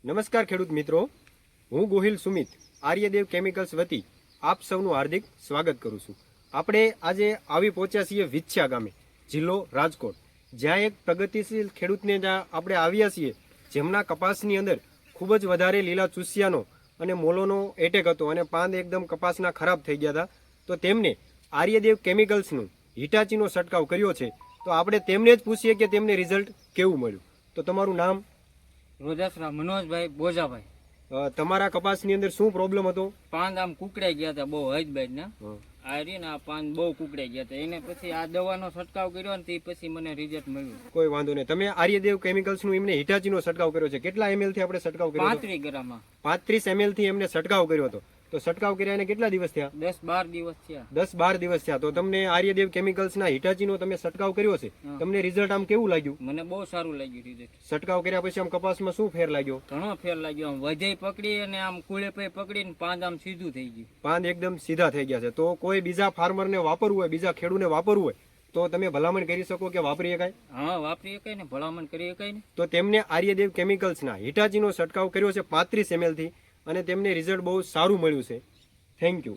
નમસ્કાર ખેડૂત મિત્રો, હું ગોહિલ સુમિત આર્યદેવ કેમિકલ્સ વતી આપ સૌનું હાર્દિક સ્વાગત કરું છું. આપણે આજે આવી પહોંચ્યા છીએ વિછ્યા ગામે, જિલ્લો રાજકોટ, જ્યાં એક પ્રગતિશીલ ખેડૂતને જ્યાં આપણે આવ્યા છીએ, જેમના કપાસની અંદર ખૂબ જ વધારે લીલા ચૂસિયાનો અને મોલોનો એટેક હતો અને પાંદ એકદમ કપાસના ખરાબ થઈ ગયા હતા. તો તેમને આર્યદેવ કેમિકલ્સનું હિટાચીનો છંટકાવ કર્યો છે. તો આપણે તેમને જ પૂછીએ કે તેમને રિઝલ્ટ કેવું મળ્યું. તો તમારું નામ? રોજાસરા મનોજભાઈ બોજાભાઈ. તમારા કપાસની અંદર શું પ્રોબ્લેમ હતો? પાંદ આમ કુકડાઈ ગયા હતા બહુ હજબાજ ને આ રહી ને આ પાંદ બહુ કુકડાઈ ગયા હતા. એને પછી આ દવાનો છંટકાવ કર્યો ને તે પછી મને રિઝલ્ટ મળ્યું. કોઈ વાંધો નહીં. તમે આર્યદેવ કેમિકલ્સનું એમને હિટાચીનો છંટકાવ કર્યો છે. કેટલા ml થી આપણે છંટકાવ કર્યો? 35 ગ્રામ. 35 ml થી એમને છંટકાવ કર્યો હતો. તો છંટકાવ કર્યા એને કેટલા દિવસ થયા? 10-12 દિવસ થયા. 10-12 દિવસ થયા. તો તમને આર્યદેવ કેમિકલ્સના હિટાચીનો તમે છંટકાવ કર્યો છે, તમને રિઝલ્ટ આમ કેવું લાગ્યું? મને બહુ સારું લાગ્યું રિઝલ્ટ. છંટકાવ કર્યા પછી આમ કપાસમાં શું ફેર લાગ્યો? ઘણો ફેર લાગ્યો. આમ વધે પકડી અને આમ કુળે પે પકડીને પાંદ આમ સીધું થઈ ગયું. પાંદ એકદમ સીધા થઈ ગયા છે. તો કોઈ બીજા ફાર્મરને વાપરવું હોય, બીજા ખેડૂને વાપરવું હોય, તો તમે ભલામણ કરી શકો કે વાપરી શકાય? હા, વાપરી શકાય ને, ભલામણ કરી શકાય ને. તો તેમને આર્યદેવ કેમિકલ્સના હિટાચીનો છંટકાવ કર્યો છે 35 ml થી, અને તેમને રિઝલ્ટ બહુ સારું મળ્યું છે. Thank you.